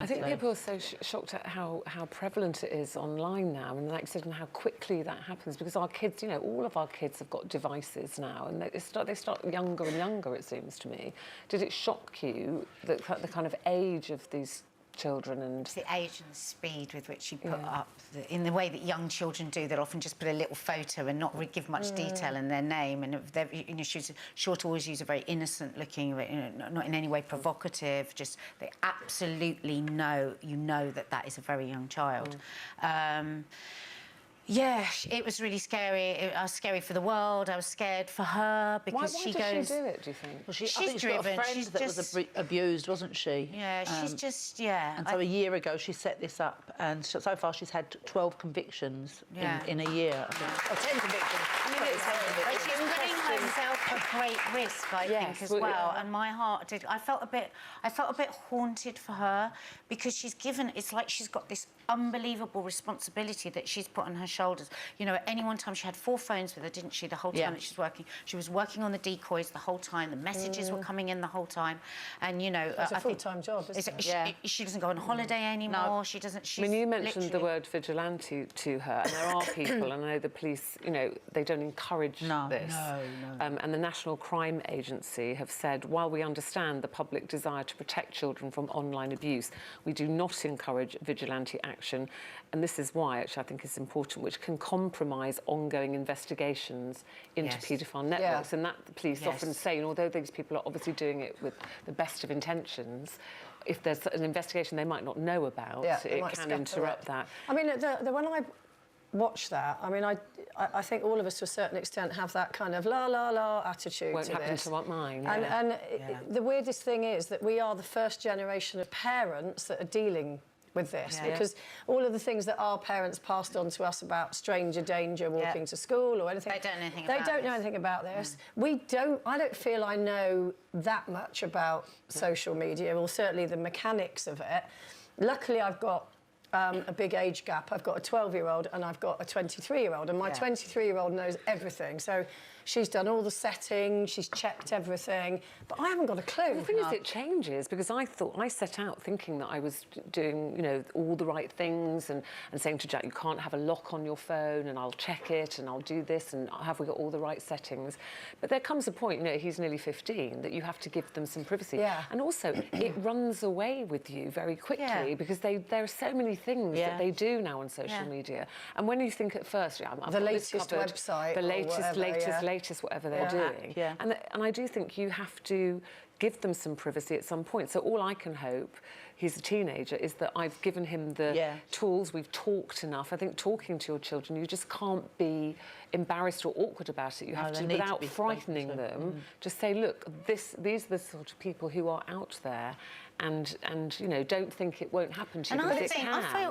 I think people are so shocked at how prevalent it is online now, and like I said, and how quickly that happens, because our kids, you know, all of our kids have got devices now, and they start younger and younger, it seems to me. Did it shock you, the kind of age of these children? And it's the age and the speed with which you put up, in the way that young children do, they'll often just put a little photo and not really give much detail in their name, and you know, she's sure to always use a very innocent looking, you know, not in any way provocative, just they absolutely know, you know, that is a very young child. Yeah, it was really scary. I was scary for the world. I was scared for her because why she does goes. She do it? Do you think? Well, she's I think driven. She's got a friend she's that just, was abused, wasn't she? Yeah, she's just And so a year ago she set this up, and so far she's had 12 convictions in a year. I think. Or 10 convictions. I mean, but she's putting herself at great risk, I think, as well. And my heart did. I felt a bit haunted for her, because she's given. It's like she's got this unbelievable responsibility that she's put on her shoulders. You know, at any one time she had 4 phones with her, didn't she? The whole time that she's working, she was working on the decoys the whole time. The messages were coming in the whole time, and you know, it's a full-time job, isn't it? She doesn't go on holiday anymore. No. She doesn't. I mean, you mentioned the word vigilante to her, and there are people, and I know the police, you know, they don't encourage this. No. And the National Crime Agency have said, while we understand the public desire to protect children from online abuse, we do not encourage vigilante action, and this is why, which I think is important, which can compromise ongoing investigations into paedophile networks. And that the police often say, and although these people are obviously doing it with the best of intentions, if there's an investigation they might not know about, it can interrupt that. I mean, when I watch that, I mean, I think all of us to a certain extent have that kind of la attitude Won't to happen this. to mine. And the weirdest thing is that we are the first generation of parents that are dealing with this, because all of the things that our parents passed on to us about stranger danger walking to school or anything, they don't know anything about this. I don't feel I know that much about social media, or certainly the mechanics of it. Luckily, I've got a big age gap. I've got a 12-year-old and I've got a 23-year-old, and my 23-year-old knows everything. So she's done all the settings, she's checked everything, but I haven't got a clue. The thing is, it changes, because I set out thinking that I was doing, you know, all the right things, and saying to Jack, you can't have a lock on your phone, and I'll check it, and I'll do this, and have we got all the right settings? But there comes a point, you know, he's nearly 15, that you have to give them some privacy. And also, it runs away with you very quickly, because there are so many things that they do now on social media. And when you think at first, I've the got latest this covered, website, the latest, whatever, whatever they're doing. And I do think you have to give them some privacy at some point. So all I can hope, he's a teenager, is that I've given him the tools. We've talked enough. I think talking to your children, you just can't be embarrassed or awkward about it. You have to, without frightening them, just say, look, these are the sort of people who are out there, and you know, don't think it won't happen to you. And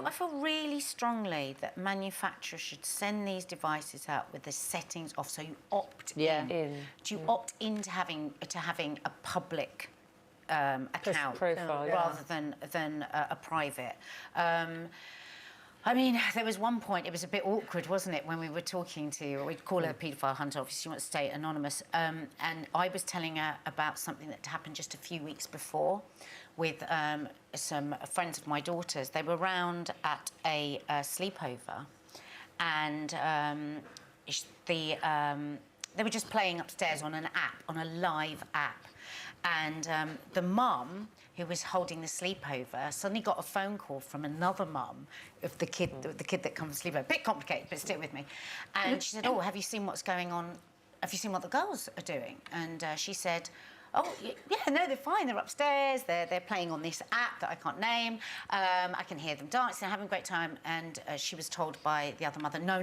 I feel really strongly that manufacturers should send these devices out with the settings off, so you opt in. Do you opt into having a public account profile, rather than a private? I mean, there was one point, it was a bit awkward, wasn't it, when we were talking to, we'd call her a paedophile hunter, obviously she wants to stay anonymous, and I was telling her about something that happened just a few weeks before with some friends of my daughter's. They were round at a sleepover, and they were just playing upstairs on an app, on a live app. And the mum, who was holding the sleepover, suddenly got a phone call from another mum of the kid that comes to sleepover. A bit complicated, but stick with me. And she said, "Oh, have you seen what's going on? Have you seen what the girls are doing?" And she said, "Oh, yeah, no, they're fine. They're upstairs. They're playing on this app that I can't name. I can hear them dancing. They're having a great time." And she was told by the other mother, "No,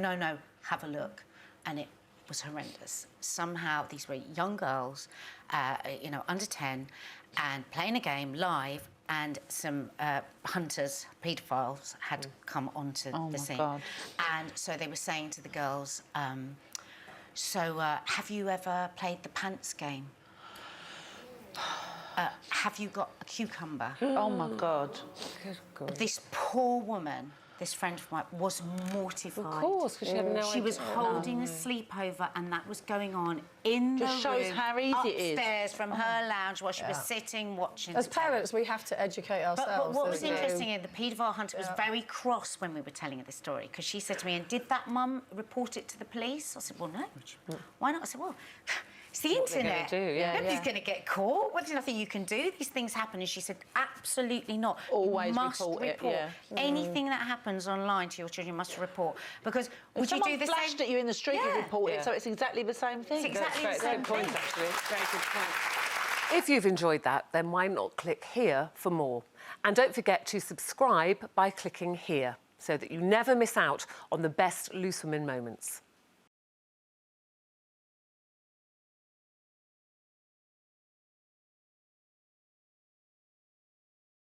have a look." And it was horrendous. Somehow these were young girls, you know, under 10, and playing a game live, and some hunters, paedophiles, had come onto the scene. God. And so they were saying to the girls, have you ever played the pants game? Have you got a cucumber? Oh, my God. Good God. This poor woman, this friend of mine, was mortified. Of course, because she had no idea. She was holding a sleepover, and that was going on in the room. Just shows how easy it is. Upstairs from her lounge while she was sitting watching. As parents, we have to educate ourselves. But what was don't we? interesting is the paedophile hunter was very cross when we were telling her the story, because she said to me, "And did that mum report it to the police?" I said, "Well, no. Why not?" I said, "Well, it's the internet. Do, yeah. Nobody's going to get caught. Well, there's nothing you can do. These things happen." And she said, "Absolutely not. Always you must report it, yeah. Anything that happens online to your children, you must report, because would you Someone do the flashed same? at you in the street, you Yeah. report it, Yeah. so it's exactly the same thing. It's exactly the same Good point, thing. actually. Very good point. If you've enjoyed that, then why not click here for more? And don't forget to subscribe by clicking here so that you never miss out on the best Loose Women moments.